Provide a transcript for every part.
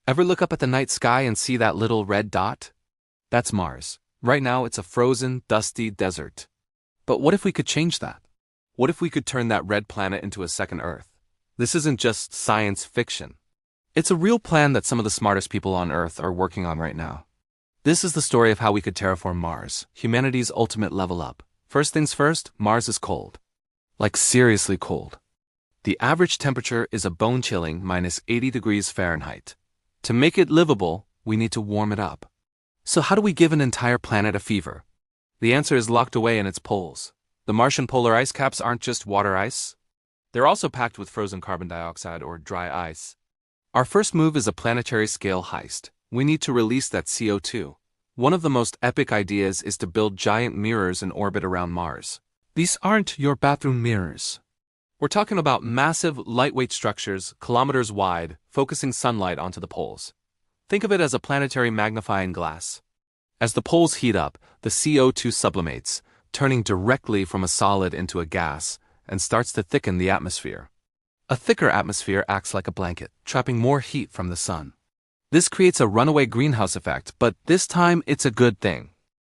Ever look up at the night sky and see that little red dot? That's Mars. Right now it's a frozen, dusty desert. But what if we could change that? What if we could turn that red planet into a second Earth? This isn't just science fiction. It's a real plan that some of the smartest people on Earth are working on right now. This is the story of how we could terraform Mars, humanity's ultimate level up. First things first, Mars is cold. Like seriously cold. The average temperature is a bone-chilling -80 degrees Fahrenheit. To make it livable, we need to warm it up. So how do we give an entire planet a fever? The answer is locked away in its poles. The Martian polar ice caps aren't just water ice. They're also packed with frozen carbon dioxide or dry ice. Our first move is a planetary-scale heist. We need to release that CO2. One of the most epic ideas is to build giant mirrors in orbit around Mars. These aren't your bathroom mirrors. We're talking about massive, lightweight structures, kilometers wide, focusing sunlight onto the poles. Think of it as a planetary magnifying glass. As the poles heat up, the CO2 sublimates, turning directly from a solid into a gas, and starts to thicken the atmosphere. A thicker atmosphere acts like a blanket, trapping more heat from the sun. This creates a runaway greenhouse effect, but this time it's a good thing.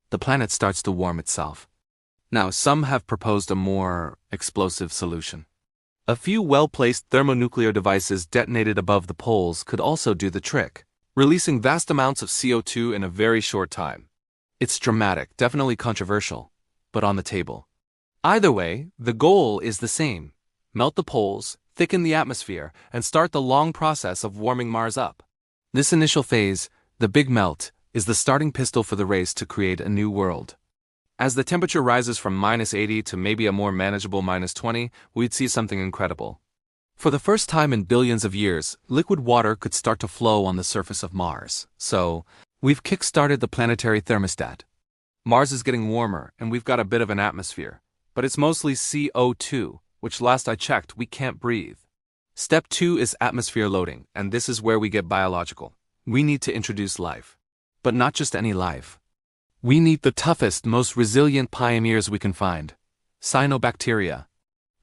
The planet starts to warm itself. Now, some have proposed a more explosive solution. A few well-placed thermonuclear devices detonated above the poles could also do the trick, releasing vast amounts of CO2 in a very short time. It's dramatic, definitely controversial, but on the table. Either way, the goal is the same. Melt the poles, thicken the atmosphere, and start the long process of warming Mars up. This initial phase, the big melt, is the starting pistol for the race to create a new world. As the temperature rises from -80 to maybe a more manageable -20, we'd see something incredible. For the first time in billions of years, liquid water could start to flow on the surface of Mars. So, we've kick-started the planetary thermostat. Mars is getting warmer, and we've got a bit of an atmosphere. But it's mostly CO2, which last I checked, we can't breathe. Step 2 is atmosphere loading, and this is where we get biological. We need to introduce life. But not just any life. We need the toughest, most resilient pioneers we can find. Cyanobacteria.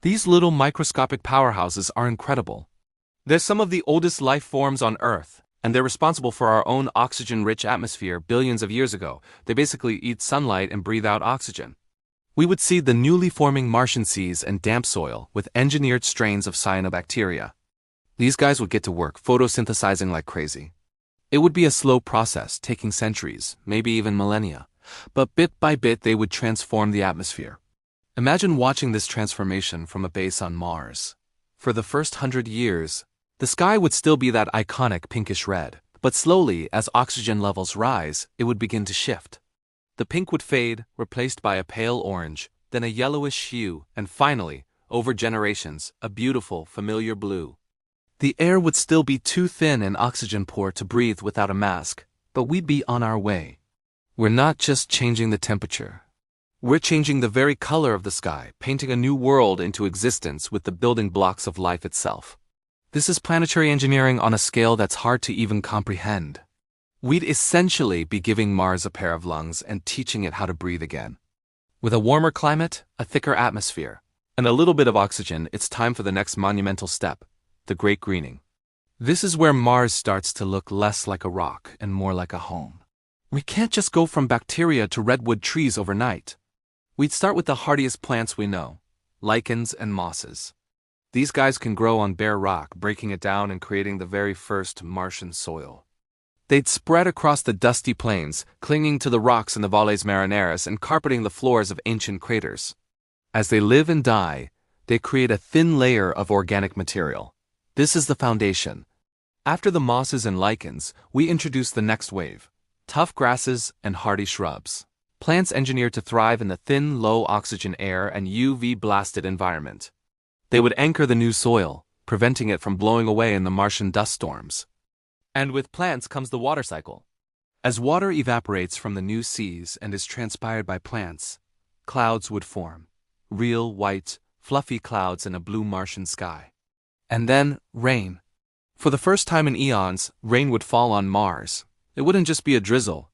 These little microscopic powerhouses are incredible. They're some of the oldest life forms on Earth, and they're responsible for our own oxygen-rich atmosphere billions of years ago. They basically eat sunlight and breathe out oxygen. We would see the newly forming Martian seas and damp soil with engineered strains of cyanobacteria. These guys would get to work photosynthesizing like crazy. It would be a slow process, taking centuries, maybe even millennia. But bit by bit they would transform the atmosphere. Imagine watching this transformation from a base on Mars. For the first 100 years, the sky would still be that iconic pinkish red, but slowly, as oxygen levels rise, it would begin to shift. The pink would fade, replaced by a pale orange, then a yellowish hue, and finally, over generations, a beautiful, familiar blue. The air would still be too thin and oxygen poor to breathe without a mask, but we'd be on our way. We're not just changing the temperature. We're changing the very color of the sky, painting a new world into existence with the building blocks of life itself. This is planetary engineering on a scale that's hard to even comprehend. We'd essentially be giving Mars a pair of lungs and teaching it how to breathe again. With a warmer climate, a thicker atmosphere, and a little bit of oxygen, it's time for the next monumental step, the Great Greening. This is where Mars starts to look less like a rock and more like a home. We can't just go from bacteria to redwood trees overnight. We'd start with the hardiest plants we know, lichens and mosses. These guys can grow on bare rock, breaking it down and creating the very first Martian soil. They'd spread across the dusty plains, clinging to the rocks in the Valles Marineris and carpeting the floors of ancient craters. As they live and die, they create a thin layer of organic material. This is the foundation. After the mosses and lichens, we introduce the next wave, tough grasses and hardy shrubs. Plants engineered to thrive in the thin, low-oxygen air and UV-blasted environment. They would anchor the new soil, preventing it from blowing away in the Martian dust storms. And with plants comes the water cycle. As water evaporates from the new seas and is transpired by plants, clouds would form. Real, white, fluffy clouds in a blue Martian sky. And then, rain. For the first time in eons, rain would fall on Mars. It wouldn't just be a drizzle.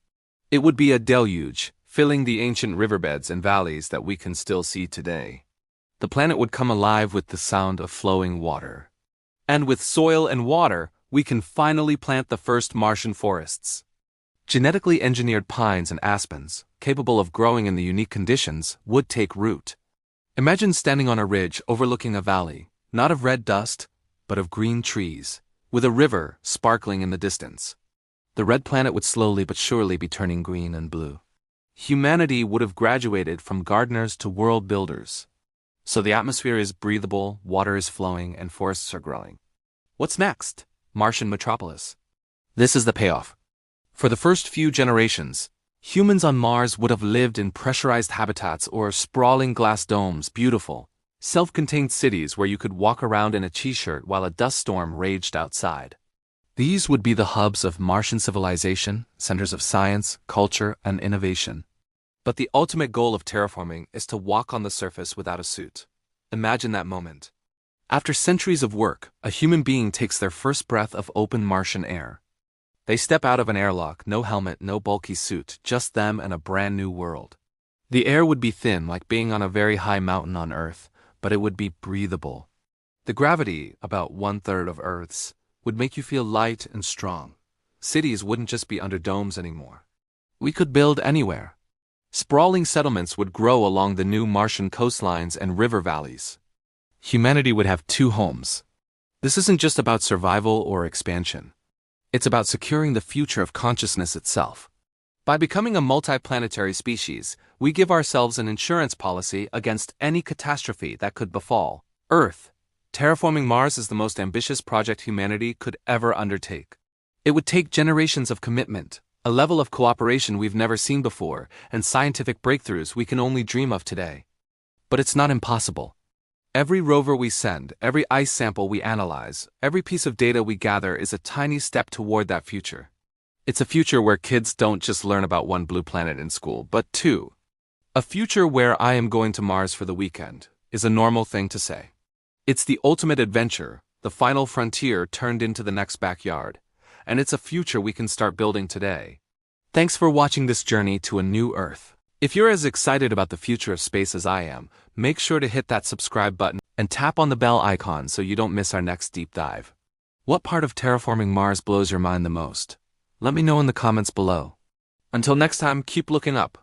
It would be a deluge, filling the ancient riverbeds and valleys that we can still see today. The planet would come alive with the sound of flowing water. And with soil and water, we can finally plant the first Martian forests. Genetically engineered pines and aspens, capable of growing in the unique conditions, would take root. Imagine standing on a ridge overlooking a valley, not of red dust, but of green trees, with a river sparkling in the distance. The red planet would slowly but surely be turning green and blue. Humanity would have graduated from gardeners to world builders. So the atmosphere is breathable, water is flowing, and forests are growing. What's next? Martian metropolis. This is the payoff. For the first few generations, humans on Mars would have lived in pressurized habitats or sprawling glass domes, beautiful, self-contained cities where you could walk around in a t-shirt while a dust storm raged outside. These would be the hubs of Martian civilization, centers of science, culture, and innovation. But the ultimate goal of terraforming is to walk on the surface without a suit. Imagine that moment. After centuries of work, a human being takes their first breath of open Martian air. They step out of an airlock, no helmet, no bulky suit, just them and a brand new world. The air would be thin, like being on a very high mountain on Earth, but it would be breathable. The gravity, about 1/3 of Earth's, would make you feel light and strong. Cities wouldn't just be under domes anymore. We could build anywhere. Sprawling settlements would grow along the new Martian coastlines and river valleys. Humanity would have two homes. This isn't just about survival or expansion. It's about securing the future of consciousness itself. By becoming a multiplanetary species, we give ourselves an insurance policy against any catastrophe that could befall Earth. Terraforming Mars is the most ambitious project humanity could ever undertake. It would take generations of commitment, a level of cooperation we've never seen before, and scientific breakthroughs we can only dream of today. But it's not impossible. Every rover we send, every ice sample we analyze, every piece of data we gather is a tiny step toward that future. It's a future where kids don't just learn about one blue planet in school, but two. A future where I am going to Mars for the weekend is a normal thing to say. It's the ultimate adventure, the final frontier turned into the next backyard. And it's a future we can start building today. Thanks for watching this journey to a new Earth. If you're as excited about the future of space as I am, make sure to hit that subscribe button and tap on the bell icon so you don't miss our next deep dive. What part of terraforming Mars blows your mind the most? Let me know in the comments below. Until next time, keep looking up.